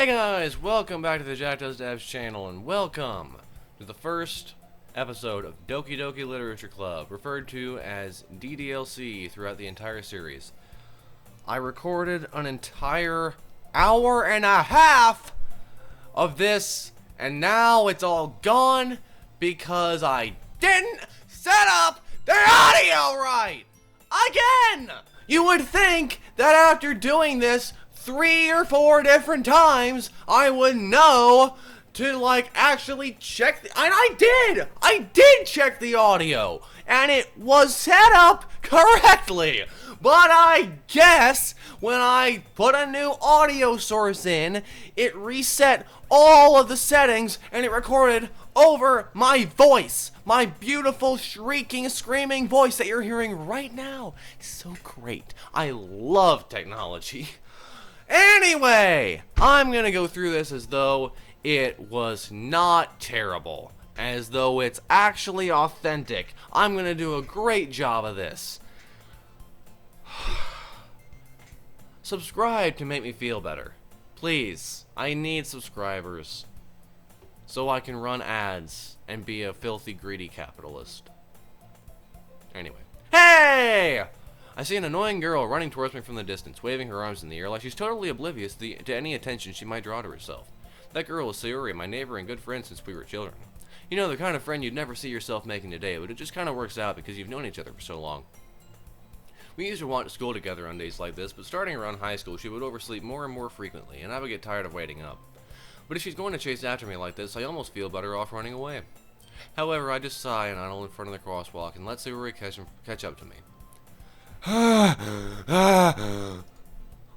Hey guys, welcome back to the Jack Does Dabs channel, and welcome to the first episode of Doki Doki Literature Club, referred to as DDLC throughout the entire series. I recorded an entire hour and a half of this, and now it's all gone because I didn't set up the audio right! Again! You would think that after doing this 3 or 4 different times, I would know to actually check and I did check the audio, and it was set up correctly. But I guess when I put a new audio source in, it reset all of the settings and it recorded over my voice. My beautiful, shrieking, screaming voice that you're hearing right now. It's so great. I love technology. Anyway, I'm gonna go through this as though it was not terrible, as though it's actually authentic. I'm gonna do a great job of this. Subscribe to make me feel better. Please, I need subscribers so I can run ads and be a filthy, greedy capitalist. Anyway. Hey! I see an annoying girl running towards me from the distance, waving her arms in the air like she's totally oblivious to any attention she might draw to herself. That girl is Sayuri, my neighbor and good friend since we were children. You know, the kind of friend you'd never see yourself making today, but it just kind of works out because you've known each other for so long. We used to walk to school together on days like this, but starting around high school, she would oversleep more and more frequently, and I would get tired of waiting up. But if she's going to chase after me like this, I almost feel better off running away. However, I just sigh and idle in front of the crosswalk and let Sayuri catch up to me. I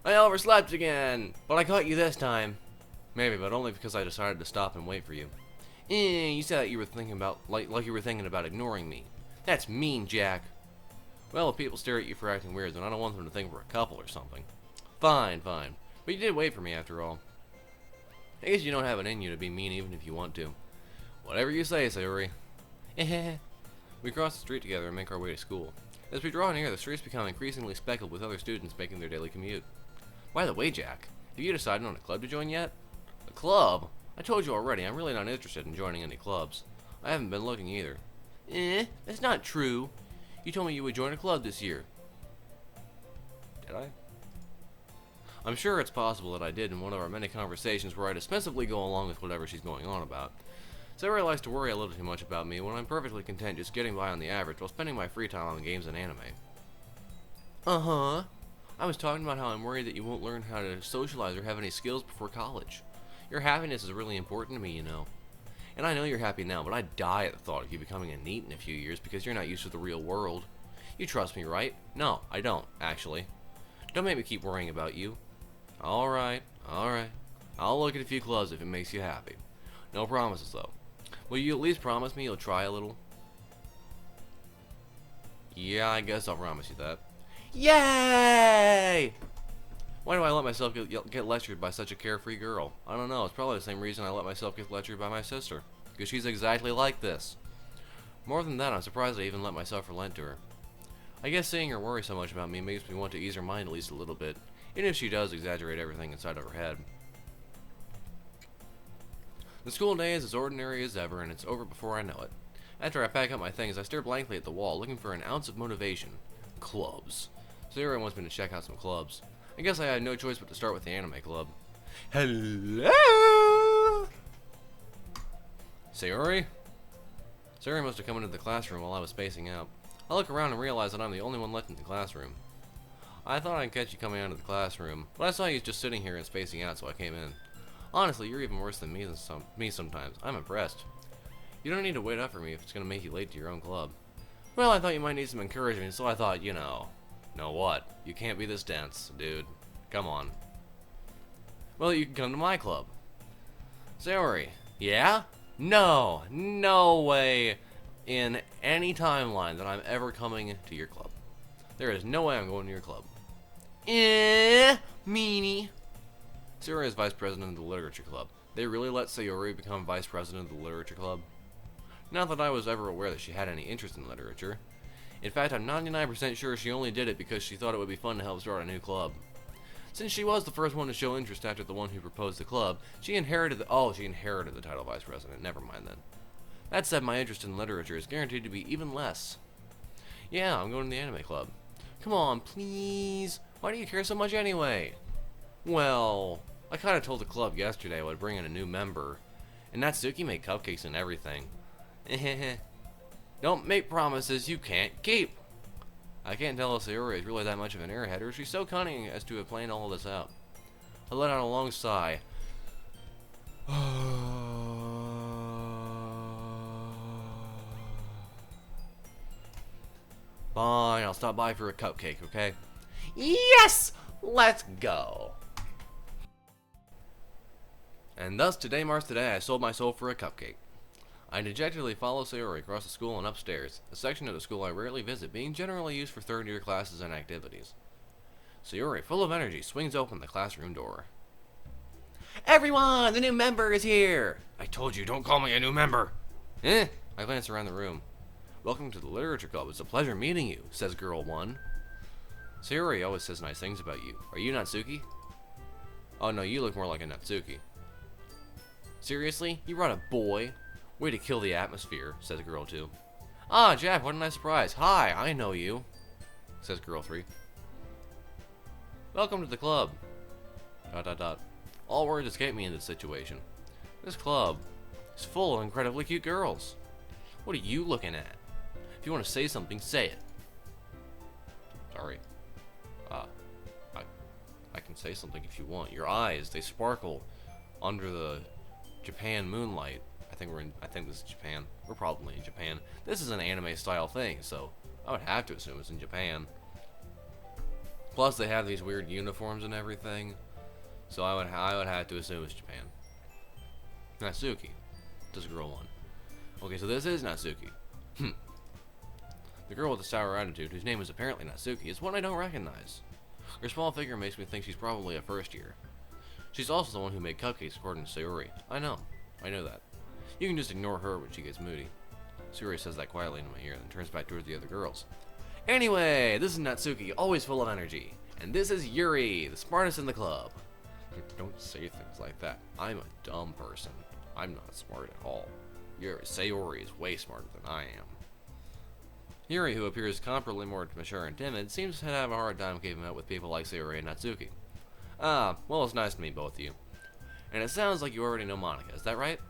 overslept again, but I caught you this time. Maybe, but only because I decided to stop and wait for you. You said that you were thinking about, like you were thinking about ignoring me. That's mean, Jack. Well, if people stare at you for acting weird, then I don't want them to think we're a couple or something. Fine. But you did wait for me after all. I guess you don't have it in you to be mean even if you want to. Whatever you say, Sayuri. We cross the street together and make our way to school. As we draw near, the streets become increasingly speckled with other students making their daily commute. By the way, Jack, have you decided on a club to join yet? A club? I told you already, I'm really not interested in joining any clubs. I haven't been looking either. That's not true. You told me you would join a club this year. Did I? I'm sure it's possible that I did in one of our many conversations where I dispensably go along with whatever she's going on about. Sarah likes to worry a little too much about me when I'm perfectly content just getting by on the average while spending my free time on games and anime. I was talking about how I'm worried that you won't learn how to socialize or have any skills before college. Your happiness is really important to me, you know. And I know you're happy now, but I'd die at the thought of you becoming a NEET in a few years because you're not used to the real world. You trust me, right? No, I don't, actually. Don't make me keep worrying about you. Alright. I'll look at a few clubs if it makes you happy. No promises, though. Will you at least promise me you'll try a little? Yeah, I guess I'll promise you that. Yay! Why do I let myself get lectured by such a carefree girl? I don't know, it's probably the same reason I let myself get lectured by my sister. Because she's exactly like this. More than that, I'm surprised I even let myself relent to her. I guess seeing her worry so much about me makes me want to ease her mind at least a little bit, even if she does exaggerate everything inside of her head. The school day is as ordinary as ever, and it's over before I know it. After I pack up my things, I stare blankly at the wall, looking for an ounce of motivation. Clubs. Sayuri wants me to check out some clubs. I guess I had no choice but to start with the anime club. Hello? Sayuri? Sayuri must have come into the classroom while I was spacing out. I look around and realize that I'm the only one left in the classroom. I thought I'd catch you coming out of the classroom, but I saw you just sitting here and spacing out, so I came in. Honestly, you're even worse than me sometimes. I'm impressed. You don't need to wait up for me if it's going to make you late to your own club. Well, I thought you might need some encouragement, so I thought, you know what? You can't be this dense, dude. Come on. Well, you can come to my club. Sayuri. Yeah? No way in any timeline that I'm ever coming to your club. There is no way I'm going to your club. Meanie. Sayuri is vice president of the literature club. They really let Sayuri become vice president of the literature club? Not that I was ever aware that she had any interest in literature. In fact, I'm 99% sure she only did it because she thought it would be fun to help start a new club. Since she was the first one to show interest after the one who proposed the club, she inherited the title of vice president. Never mind then. That said, my interest in literature is guaranteed to be even less. Yeah, I'm going to the anime club. Come on, please. Why do you care so much anyway? Well, I kind of told the club yesterday I would bring in a new member, and Natsuki made cupcakes and everything. Don't make promises you can't keep. I can't tell if Sayori is really that much of an airhead, or she's so cunning as to have planned all this out. I let out a long sigh. Fine, I'll stop by for a cupcake, okay? Yes! Let's go! And thus, today marks the day I sold my soul for a cupcake. I dejectedly follow Sayori across the school and upstairs, a section of the school I rarely visit, being generally used for third-year classes and activities. Sayori, full of energy, swings open the classroom door. Everyone! The new member is here! I told you, don't call me a new member! I glance around the room. Welcome to the Literature Club. It's a pleasure meeting you, says Girl 1. Sayori always says nice things about you. Are you Natsuki? Oh no, you look more like a Natsuki. Seriously? You brought a boy? Way to kill the atmosphere, says Girl 2. Ah, Jack, what a nice surprise. Hi, I know you, says Girl 3. Welcome to the club. ... All words escape me in this situation. This club is full of incredibly cute girls. What are you looking at? If you want to say something, say it. Sorry. I can say something if you want. Your eyes, they sparkle under the Japan moonlight. I think this is Japan. We're probably in Japan. This is an anime style thing, so I would have to assume it's in Japan. Plus they have these weird uniforms and everything, so I would have to assume it's Japan. Natsuki. This is Girl 1. Okay, so this is Natsuki. The girl with the sour attitude, whose name is apparently Natsuki, is one I don't recognize. Her small figure makes me think she's probably a first year. She's also the one who made cupcakes according to Sayori. I know that. You can just ignore her when she gets moody. Sayori says that quietly in my ear, then turns back towards the other girls. Anyway, this is Natsuki, always full of energy. And this is Yuri, the smartest in the club. Don't say things like that. I'm a dumb person. I'm not smart at all. Sayori is way smarter than I am. Yuri, who appears comparably more mature and timid, seems to have a hard time keeping up with people like Sayori and Natsuki. Ah, well, it's nice to meet both of you. And it sounds like you already know Monika, is that right?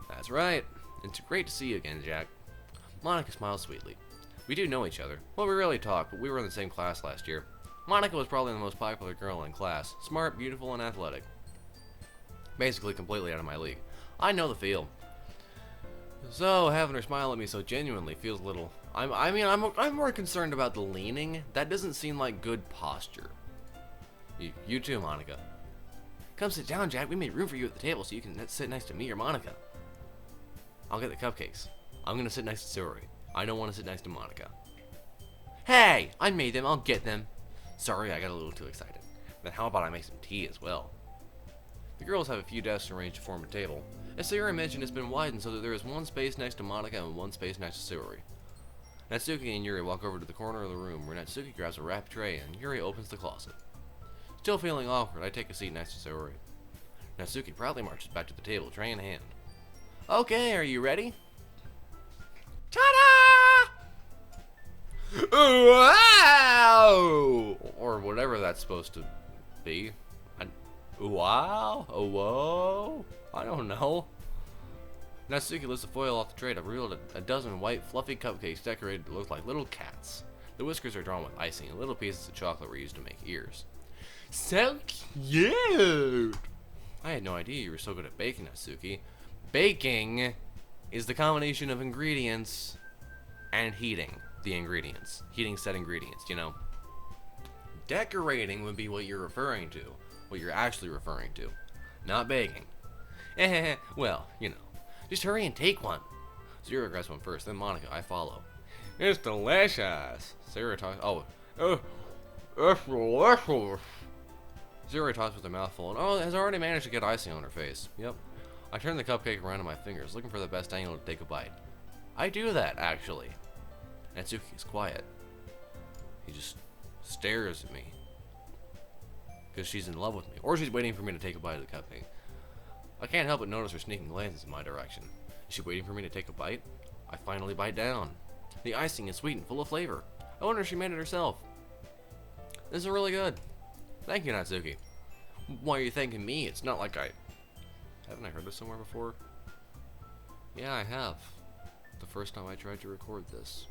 That's right. It's great to see you again, Jack. Monika smiles sweetly. We do know each other. Well, we rarely talk, but we were in the same class last year. Monika was probably the most popular girl in class. Smart, beautiful, and athletic. Basically completely out of my league. I know the feel. So, having her smile at me so genuinely feels a little... I'm more concerned about the leaning. That doesn't seem like good posture. You too, Monika. Come sit down, Jack. We made room for you at the table so you can sit next to me or Monika. I'll get the cupcakes. I'm gonna sit next to Sayori. I don't want to sit next to Monika. Hey! I made them. I'll get them. Sorry, I got a little too excited. Then how about I make some tea as well? The girls have a few desks arranged to form a table. As Sayori mentioned, it's been widened so that there is one space next to Monika and one space next to Sayori. Natsuki and Yuri walk over to the corner of the room where Natsuki grabs a wrapped tray and Yuri opens the closet. Still feeling awkward, I take a seat next to Sayori. Natsuki proudly marches back to the table, tray in hand. Okay, are you ready? Ta-da! Wow! Or whatever that's supposed to be. Wow? Oh, whoa? I don't know. Natsuki lifts the foil off the tray to reveal a dozen white, fluffy cupcakes decorated to look like little cats. The whiskers are drawn with icing, and little pieces of chocolate were used to make ears. So cute! I had no idea you were so good at baking, Natsuki. Baking is the combination of ingredients and heating the ingredients. Heating said ingredients, you know. Decorating would be what you're referring to. What you're actually referring to. Not baking. Well, you know. Just hurry and take one. Zero grabs one first, then Monika, I follow. It's delicious. Sarah talks. It's delicious. Zero talks with her mouth full and has already managed to get icing on her face. Yep. I turn the cupcake around in my fingers, looking for the best angle to take a bite. I do that, actually. Natsuki is quiet. He just stares at me. because she's in love with me, or she's waiting for me to take a bite of the cupcake. I can't help but notice her sneaking glances in my direction. Is she waiting for me to take a bite? I finally bite down. The icing is sweet and full of flavor. I wonder if she made it herself. This is really good. Thank you, Natsuki. Why are you thanking me? It's not like haven't I heard this somewhere before? Yeah, I have. The first time I tried to record this.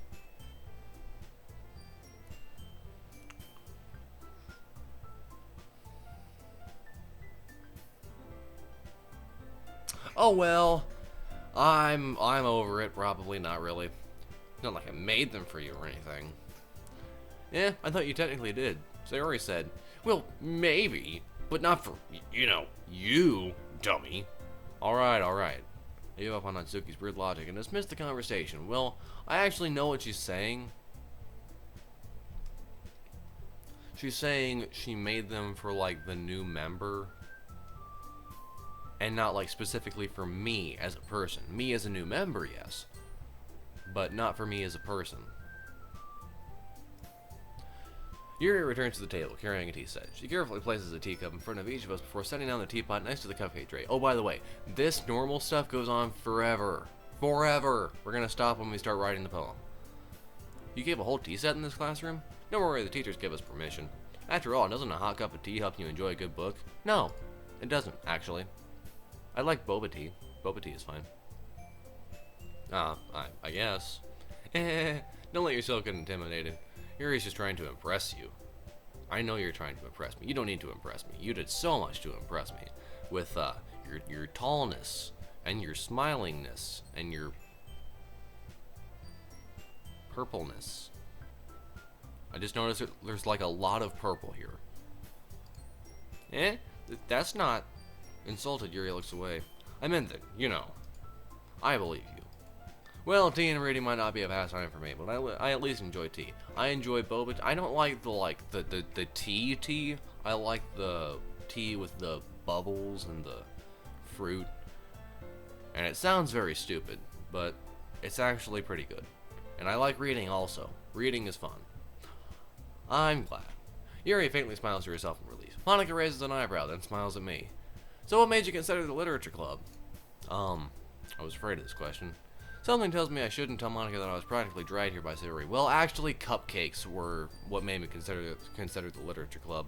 Oh well, I'm over it. Probably not really. Not like I made them for you or anything. Yeah, I thought you technically did. Sayori said, well, maybe, but not for, you, dummy. Alright. I gave up on Natsuki's weird logic and dismissed the conversation. Well, I actually know what she's saying. She's saying she made them for, like, the new member. And not, like, specifically for me as a person. Me as a new member, yes. But not for me as a person. Yuri returns to the table, carrying a tea set. She carefully places a teacup in front of each of us before setting down the teapot next to the cupcake tray. Oh, by the way, this normal stuff goes on forever. Forever! We're gonna stop when we start writing the poem. You gave a whole tea set in this classroom? Don't worry, the teachers give us permission. After all, doesn't a hot cup of tea help you enjoy a good book? No, it doesn't, actually. I like boba tea. Boba tea is fine. I guess. Don't let yourself get intimidated. Yuri's just trying to impress you. I know you're trying to impress me. You don't need to impress me. You did so much to impress me. With, your tallness, and your smilingness, and your purpleness. I just noticed there's like a lot of purple here. That's not insulted. Yuri looks away. I meant that, I believe you. Well, tea and reading might not be a pastime for me, but I at least enjoy tea. I enjoy boba. I don't like the tea. I like the tea with the bubbles and the fruit. And it sounds very stupid, but it's actually pretty good. And I like reading also. Reading is fun. I'm glad. Yuri faintly smiles to herself in relief. Monica raises an eyebrow, then smiles at me. So what made you consider the literature club? I was afraid of this question. Something tells me I shouldn't tell Monica that I was practically dragged here by Sayori. Well, actually, cupcakes were what made me consider the literature club.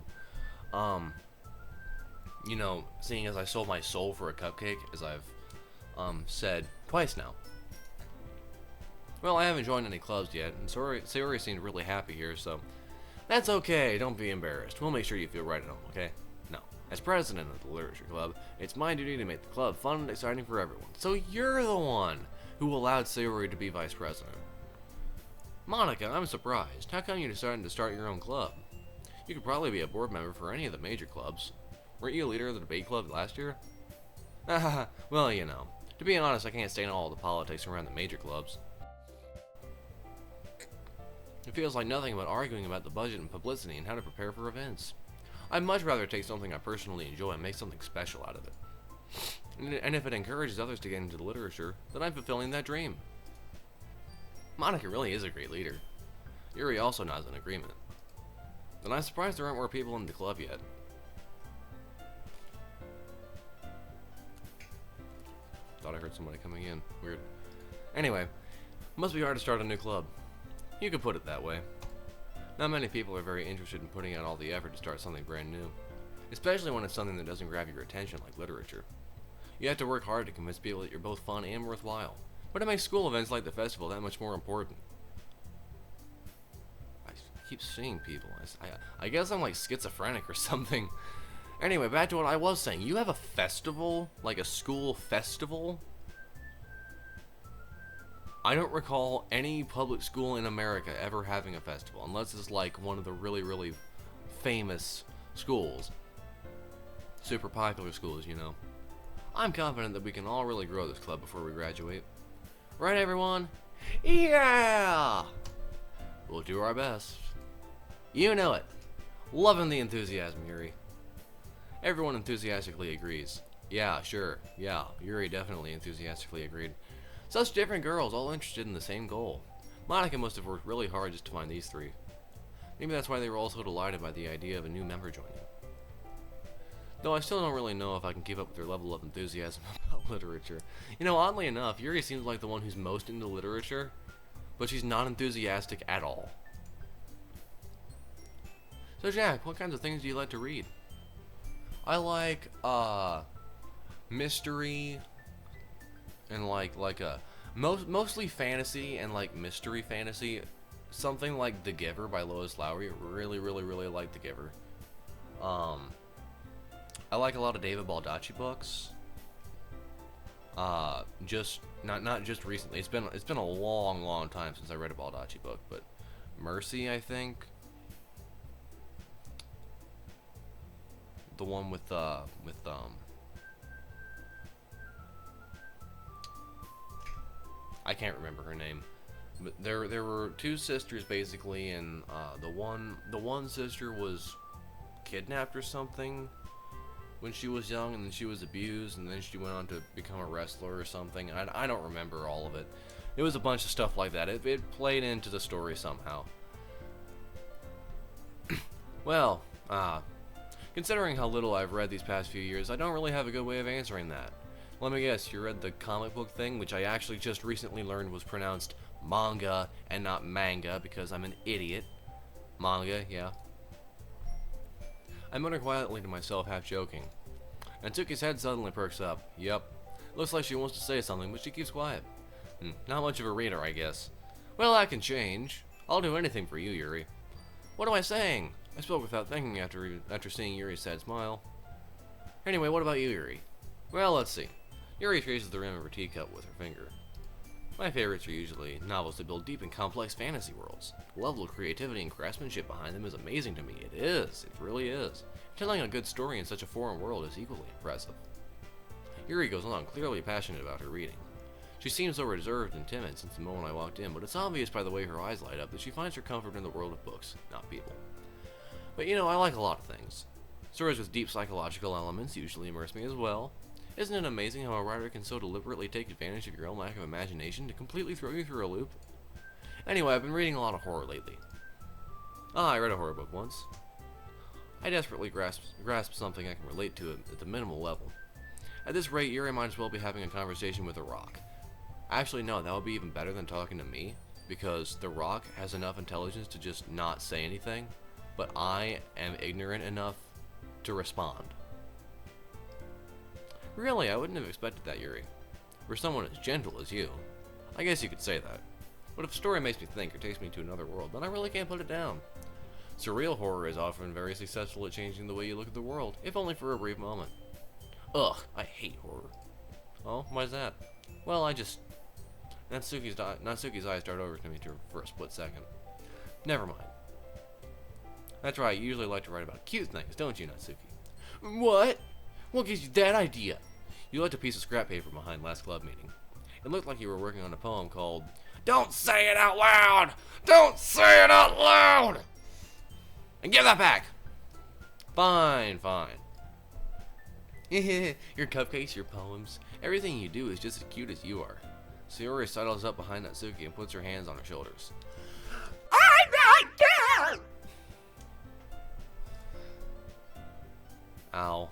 Seeing as I sold my soul for a cupcake, as I've said twice now. Well, I haven't joined any clubs yet, and Sayori seemed really happy here, so that's okay. Don't be embarrassed. We'll make sure you feel right at home, okay? No. As president of the literature club, it's my duty to make the club fun and exciting for everyone. So you're the one who allowed Sayori to be vice president. Monica, I'm surprised. How come you decided to start your own club? You could probably be a board member for any of the major clubs. Weren't you a leader of the debate club last year? Well, to be honest, I can't stand all the politics around the major clubs. It feels like nothing but arguing about the budget and publicity and how to prepare for events. I'd much rather take something I personally enjoy and make something special out of it. And if it encourages others to get into literature, then I'm fulfilling that dream. Monica really is a great leader. Yuri also nods in agreement. Then I'm surprised there aren't more people in the club yet. Thought I heard somebody coming in. Weird. Anyway, must be hard to start a new club. You could put it that way. Not many people are very interested in putting out all the effort to start something brand new. Especially when it's something that doesn't grab your attention like literature. You have to work hard to convince people that you're both fun and worthwhile. But it makes school events like the festival that much more important. I keep seeing people. I guess I'm like schizophrenic or something. Anyway, back to what I was saying. You have a festival? Like a school festival? I don't recall any public school in America ever having a festival. Unless it's like one of the really, really famous schools. Super popular schools, I'm confident that we can all really grow this club before we graduate. Right, everyone? Yeah! We'll do our best. You know it. Loving the enthusiasm, Yuri. Everyone enthusiastically agrees. Yeah, sure. Yeah, Yuri definitely enthusiastically agreed. Such different girls, all interested in the same goal. Monica must have worked really hard just to find these three. Maybe that's why they were all so delighted by the idea of a new member joining. Though I still don't really know if I can keep up with their level of enthusiasm about literature. You know, oddly enough, Yuri seems like the one who's most into literature, but she's not enthusiastic at all. So Jack, what kinds of things do you like to read? I like, mystery, and mostly fantasy and like mystery fantasy. Something like The Giver by Lois Lowry. Really, really, really like The Giver. I like a lot of David Baldacci books. Just not just recently. It's been a long, long time since I read a Baldacci book, but Mercy, I think. The one with I can't remember her name. But there were two sisters basically, and the one sister was kidnapped or something when she was young, and then she was abused, and then she went on to become a wrestler or something. I don't remember all of it. It was a bunch of stuff like that. It played into the story somehow. Well, considering how little I've read these past few years, I don't really have a good way of answering that. Let me guess, you read the comic book thing, which I actually just recently learned was pronounced manga and not manga because I'm an idiot. Manga, yeah. I mutter quietly to myself, half joking. And Tsuki's head suddenly perks up. Yep. Looks like she wants to say something, but she keeps quiet. Not much of a reader, I guess. Well, that can change. I'll do anything for you, Yuri. What am I saying? I spoke without thinking after seeing Yuri's sad smile. Anyway, what about you, Yuri? Well, let's see. Yuri traces the rim of her teacup with her finger. My favorites are usually novels that build deep and complex fantasy worlds. The level of creativity and craftsmanship behind them is amazing to me. It is. It really is. Telling a good story in such a foreign world is equally impressive. Yuri goes on, clearly passionate about her reading. She seems so reserved and timid since the moment I walked in, but it's obvious by the way her eyes light up that she finds her comfort in the world of books, not people. But you know, I like a lot of things. Stories with deep psychological elements usually immerse me as well. Isn't it amazing how a writer can so deliberately take advantage of your own lack of imagination to completely throw you through a loop? Anyway, I've been reading a lot of horror lately. I read a horror book once. I desperately grasp something I can relate to at the minimal level. At this rate, Yuri might as well be having a conversation with a rock. Actually, no, that would be even better than talking to me, because the rock has enough intelligence to just not say anything, but I am ignorant enough to respond. Really, I wouldn't have expected that, Yuri. For someone as gentle as you. I guess you could say that. But if a story makes me think or takes me to another world, then I really can't put it down. Surreal horror is often very successful at changing the way you look at the world, if only for a brief moment. Ugh, I hate horror. Oh, why's that? Well, Natsuki's eyes dart over to me for a split second. Never mind. That's right, you usually like to write about cute things, don't you, Natsuki? What? What gives you that idea? You left a piece of scrap paper behind last club meeting. It looked like you were working on a poem called Don't Say It Out Loud! Don't Say It Out Loud! And give that back! Fine. Your cupcakes, your poems, everything you do is just as cute as you are. Sayori sidles up behind Natsuki and puts her hands on her shoulders. I'm not dead! Ow.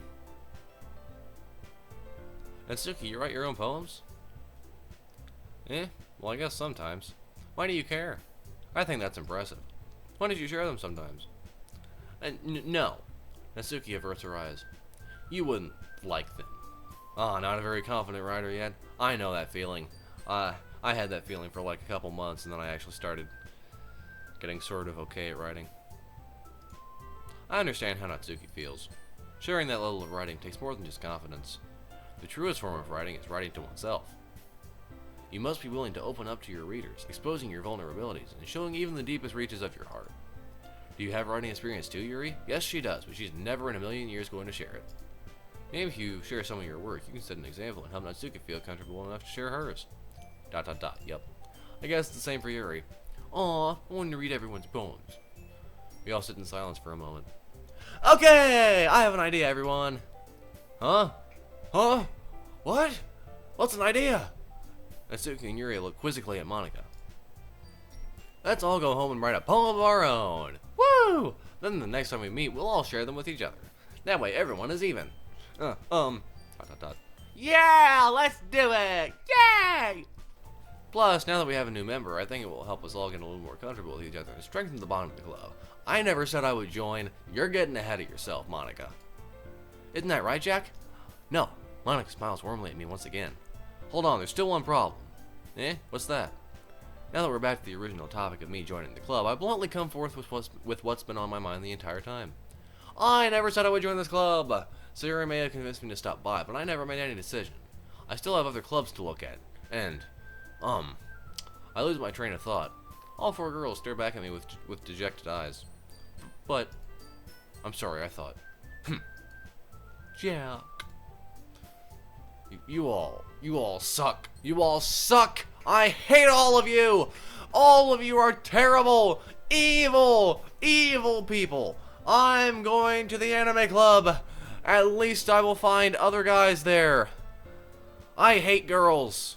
Natsuki, you write your own poems? Well, I guess sometimes. Why do you care? I think that's impressive. Why don't you share them sometimes? No. Natsuki averts her eyes. You wouldn't like them. Not a very confident writer yet. I know that feeling. I had that feeling for like a couple months, and then I actually started getting sort of okay at writing. I understand how Natsuki feels. Sharing that level of writing takes more than just confidence. The truest form of writing is writing to oneself. You must be willing to open up to your readers, exposing your vulnerabilities, and showing even the deepest reaches of your heart. Do you have writing experience too, Yuri? Yes, she does, but she's never in a million years going to share it. Maybe if you share some of your work, you can set an example and help Natsuki feel comfortable enough to share hers. ... Yep. I guess it's the same for Yuri. Aw, I wanted to read everyone's poems. We all sit in silence for a moment. Okay, I have an idea, everyone. Huh? What? What's an idea? Natsuki and Yuri look quizzically at Monika. Let's all go home and write a poem of our own. Woo! Then the next time we meet, we'll all share them with each other. That way everyone is even. Dot, dot, dot. Yeah, let's do it! Yay! Plus, now that we have a new member, I think it will help us all get a little more comfortable with each other and strengthen the bond of the club. I never said I would join. You're getting ahead of yourself, Monica. Isn't that right, Jack? No. Monica smiles warmly at me once again. Hold on, there's still one problem. What's that? Now that we're back to the original topic of me joining the club, I bluntly come forth with what's been on my mind the entire time. I never said I would join this club. Sayori may have convinced me to stop by, but I never made any decision. I still have other clubs to look at, and, I lose my train of thought. All four girls stare back at me with dejected eyes. But, I'm sorry, I thought. Jack. You all suck. You all suck. I hate all of you. All of you are terrible, evil, evil people. I'm going to the anime club. At least I will find other guys there. I hate girls.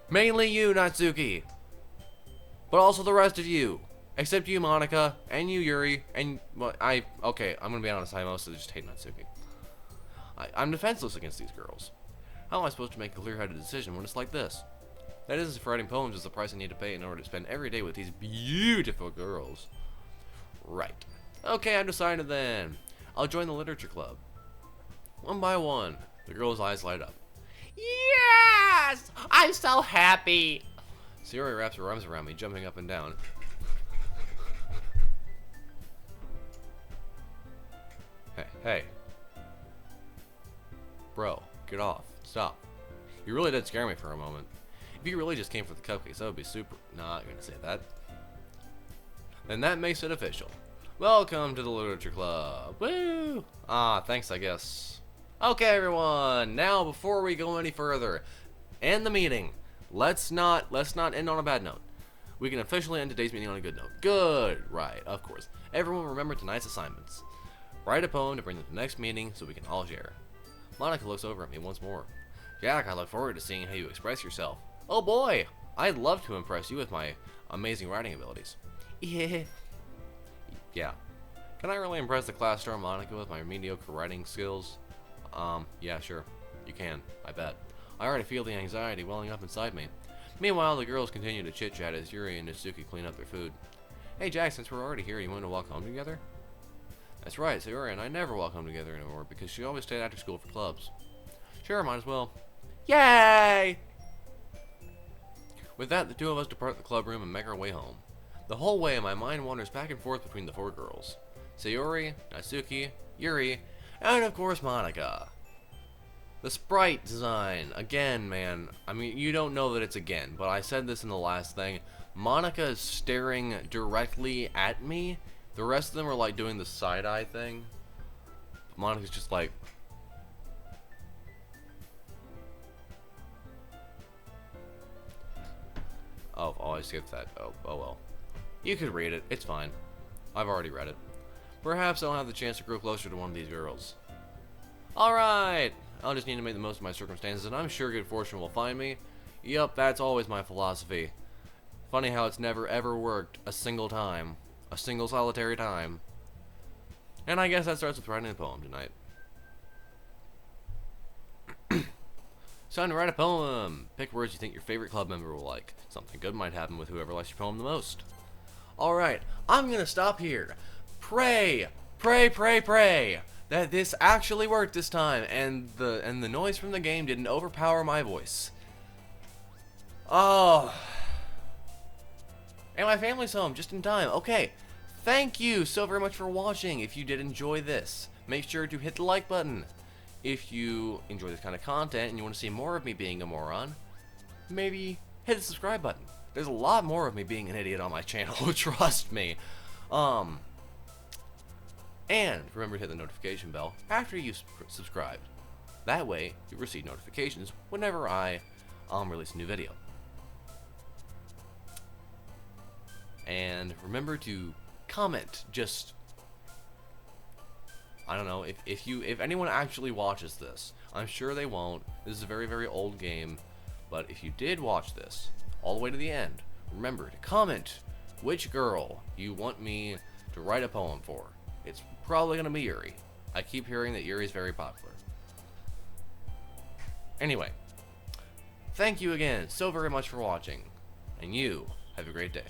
Mainly you, Natsuki. But also the rest of you. Except you, Monica, and you, Yuri, and, well, okay, I'm gonna be honest, I mostly just hate Natsuki. I'm defenseless against these girls. How am I supposed to make a clear-headed decision when it's like this? That is, if writing poems is the price I need to pay in order to spend every day with these beautiful girls. Right. Okay, I've decided then. I'll join the literature club. One by one, the girl's eyes light up. Yes! I'm so happy! Sayori wraps her arms around me, jumping up and down. Hey. Bro, get off. Stop. You really did scare me for a moment. If you really just came for the cupcakes, that would be super... No, I'm not gonna say that. Then that makes it official. Welcome to the literature club. Woo! Thanks, I guess. Okay, everyone. Now, before we go any further, end the meeting. Let's not end on a bad note. We can officially end today's meeting on a good note. Good. Right, of course. Everyone remember tonight's assignments. Write a poem to bring to the next meeting so we can all share. Monica looks over at me once more. Jack, I look forward to seeing how you express yourself. Oh boy! I'd love to impress you with my amazing writing abilities. Yeah. Can I really impress the class star Monica with my mediocre writing skills? Yeah, sure. You can, I bet. I already feel the anxiety welling up inside me. Meanwhile, the girls continue to chit-chat as Yuri and Natsuki clean up their food. Hey Jack, since we're already here, you want to walk home together? That's right, Sayori and I never walk home together anymore because she always stayed after school for clubs. Sure, might as well. Yay! With that, the two of us depart the club room and make our way home. The whole way, my mind wanders back and forth between the four girls. Sayori, Natsuki, Yuri, and of course Monica. The sprite design, again, man. I mean, you don't know that it's again, but I said this in the last thing. Monica is staring directly at me. The rest of them are like doing the side-eye thing. Monica's just like... Oh, I skipped that. Oh well. You could read it. It's fine. I've already read it. Perhaps I'll have the chance to grow closer to one of these girls. Alright! I'll just need to make the most of my circumstances, and I'm sure good fortune will find me. Yup, that's always my philosophy. Funny how it's never ever worked a single time. A single solitary time. And I guess that starts with writing a poem tonight. It's time to write a poem. Pick words you think your favorite club member will like. Something good might happen with whoever likes your poem the most. Alright, I'm gonna stop here. Pray that this actually worked this time and the noise from the game didn't overpower my voice. Oh. And my family's home just in time. Okay. Thank you so very much for watching. If you did enjoy this, make sure to hit the like button. If you enjoy this kind of content and you want to see more of me being a moron, maybe hit the subscribe button. There's a lot more of me being an idiot on my channel, trust me. And remember to hit the notification bell after you subscribed. That way, you receive notifications whenever I release a new video. And remember to comment. Just, I don't know, if anyone actually watches this, I'm sure they won't. This is a very, very old game, but if you did watch this all the way to the end, remember to comment which girl you want me to write a poem for. it's probably gonna be Yuri. I keep hearing that Yuri's very popular. Anyway, thank you again so very much for watching, and you have a great day.